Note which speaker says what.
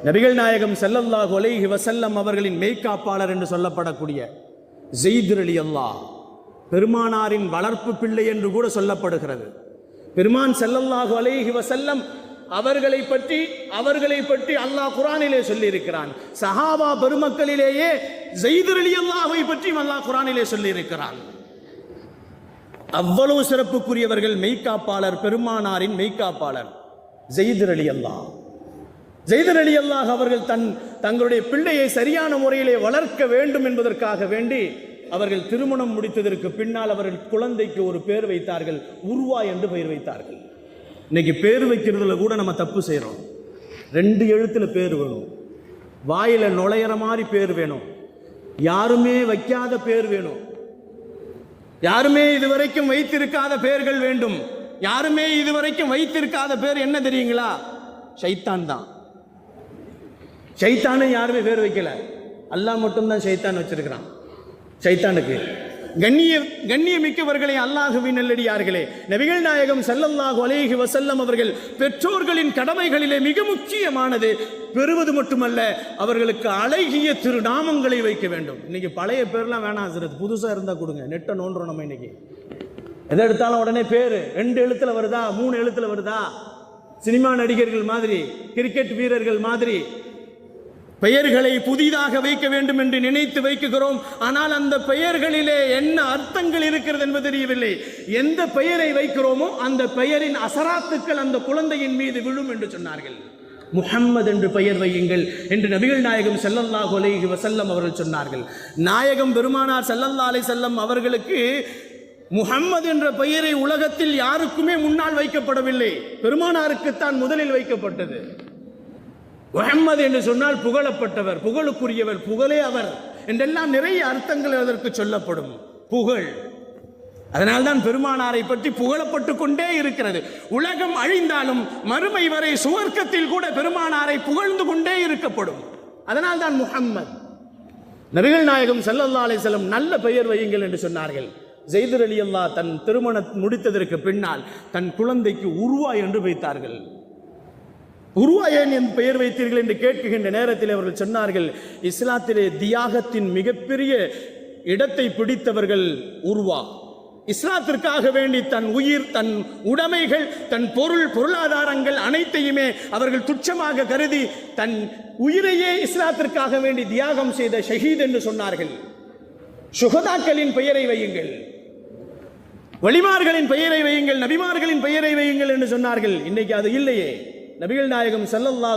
Speaker 1: நபிகள் நாயகம் ஸல்லல்லாஹு அலைஹி வஸல்லம் அவர்களின் மெய்காப்பாளர் என்று சொல்லப்படக்கூடிய ஸைத் ரலியல்லாஹ் பெருமானாரின் வளர்ப்பு பிள்ளை என்று கூட சொல்லப்படுகிறது. பெருமான் ஸல்லல்லாஹு அலைஹி வஸல்லம் அவர்களை பற்றி அல்லாஹ் குர்ஆனிலே சொல்லி இருக்கிறான். சஹாபா பெருமக்களிலேயே ஸைத் ரலியல்லாஹுவை பற்றி அல்லாஹ் குர்ஆனிலே சொல்லி இருக்கிறான். அவ்வளவு சிறப்புக்குரியவர்கள் மெய்காப்பாளர், பெருமானாரின் மெய்காப்பாளர் ஸைத் ரலியல்லாஹ். ஸைத் ரலியல்லாஹ் அவர்கள் தங்களுடைய பிள்ளையை சரியான முறையிலே வளர்க்க வேண்டும் என்பதற்காக வேண்டி அவர்கள் திருமணம் முடித்ததற்கு பின்னால் அவர்கள் குழந்தைக்கு ஒரு பேர் வைத்தார்கள், உர்வா என்று பெயர் வைத்தார்கள். இன்னைக்கு பேர் வைக்கிறதுல கூட நம்ம தப்பு செய்கிறோம். 2 எழுத்துல பேர் வேணும், வாயில நுழையிற மாதிரி பேர் வேணும், யாருமே வைக்காத பேர் வேணும், யாருமே இதுவரைக்கும் வைத்திருக்காத பெயர்கள் வேண்டும். யாருமே இதுவரைக்கும் வைத்திருக்காத பேர் என்ன தெரியுங்களா? ஷைத்தான் தான். ஷைத்தானை யாருமே பேர் வைக்கல, அல்லாஹ் மட்டும்தான் ஷைத்தான் வச்சிருக்கிறான். ஷைத்தானுக்கு கண்ணியமிக்கவர்களே, அல்லாஹுவின் நல்லடியார்களே, நபிகள் நாயகம் ஸல்லல்லாஹு அலைஹி வஸல்லம் அவர்கள் பெற்றோர்களின் கடமைகளிலே மிக முக்கியமானது பெறுவது மட்டுமல்ல, அவர்களுக்கு அழகிய திருநாமங்களை வைக்க வேண்டும். இன்னைக்கு பழைய பேர்லாம் வேணாம் ஹஸ்ரத், புதுசாக இருந்தால் கொடுங்க. நெட்டை நோண்டுறோம் நம்ம. இன்னைக்கு எதை எடுத்தாலும் உடனே பேர் 2 எழுத்துல வருதா, 3 எழுத்துல வருதா, சினிமா நடிகர்கள் மாதிரி, கிரிக்கெட் வீரர்கள் மாதிரி பெயர்களை புதிதாக வைக்க வேண்டும் என்று நினைத்து வைக்கிறோம். ஆனால் அந்த பெயர்களிலே என்ன அர்த்தங்கள் இருக்கிறது என்பது தெரியவில்லை. எந்த பெயரை வைக்கிறோமோ அந்த பெயரின் அசராத்துக்கள் அந்த குழந்தையின் மீது விழும் என்று சொன்னார்கள். முஹம்மது என்று பெயர் வையுங்கள் என்று நபிகள் நாயகம் ஸல்லல்லாஹு அலைஹி வஸல்லம் அவர்கள் சொன்னார்கள். நாயகம் பெருமானார் ஸல்லல்லாஹு அலைஹி வஸல்லம் அவர்களுக்கு முஹம்மது என்ற பெயரை உலகத்தில் யாருக்குமே முன்னால் வைக்கப்படவில்லை, பெருமானாருக்குத்தான் முதலில் வைக்கப்பட்டது. முஹம்மது என்று சொன்னால் புகழப்பட்டவர், புகழுக்குரியவர், புகழே அவர் என்றெல்லாம் நிறைய அர்த்தங்கள் அதற்கு சொல்லப்படும். புகழ். அதனால்தான் பெருமானாரை பற்றி புகழப்பட்டு கொண்டே இருக்கிறது. உலகம் அழிந்தாலும் மறுமை வரை சுவர்க்கத்தில் கூட பெருமானாரை புகழ்ந்து கொண்டே இருக்கப்படும். அதனால்தான் முஹம்மது. நபிகள் நாயகம் ஸல்லல்லாஹு அலைஹி வஸல்லம் நல்ல பெயர் வையுங்கள் என்று சொன்னார்கள். ஸைத் ரலியல்லாஹ் தன் திருமணம் முடித்ததற்கு பின்னால் தன் குழந்தைக்கு உர்வா என்று வைத்தார்கள். உர்வா ஏன் என் பெயர் வைத்தீர்கள் என்று கேட்கின்ற நேரத்தில் அவர்கள் சொன்னார்கள், இஸ்லாத்திலே தியாகத்தின் மிகப்பெரிய இடத்தை பிடித்தவர்கள் உர்வா. இஸ்லாத்திற்காக வேண்டி தன் உயிர், தன் உடைமைகள், தன் பொருளாதாரங்கள் அனைத்தையுமே அவர்கள் துச்சமாக கருதி தன் உயிரையே இஸ்லாத்திற்காக வேண்டி தியாகம் செய்த ஷஹீத் என்று சொன்னார்கள். சுஹதாக்களின் பெயரை வையுங்கள், வலிமார்களின் பெயரை வையுங்கள், நபிமார்களின் பெயரை வையுங்கள் என்று சொன்னார்கள். இன்னைக்கு அது இல்லையே. நபிகள் நாயகம் ஸல்லல்லாஹு